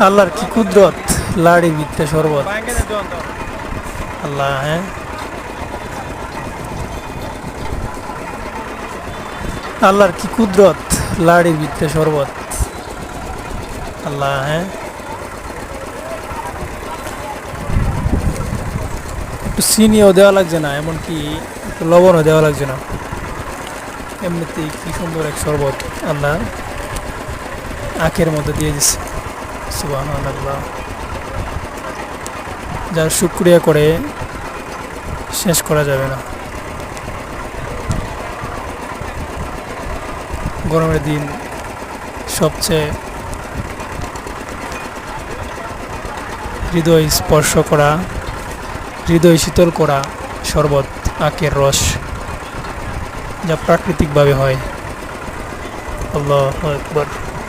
আল্লাহর কি কুদরত, লাড়ির ভিতরে শরবত। আল্লাহ, হ্যাঁ, আল্লাহর কি কুদরত, লাড়ির ভিতরে শরবত। আল্লাহ, হ্যাঁ, একটু চিনিও দেওয়া লাগছে না, এমনকি একটু লবণও দেওয়া লাগছে না, এমনিতেই কি সুন্দর এক শরবত আল্লাহ আখের মধ্যে দিয়ে দিচ্ছে। সুবহানাল্লাহ, যার শুকরিয়া করে শেষ করা যাবে না। গরমের দিন সবচেয়ে হৃদয় স্পর্শ করা, হৃদয় শীতল করা শরবত আখের রস, যা প্রাকৃতিকভাবে হয়। আল্লাহু আকবার।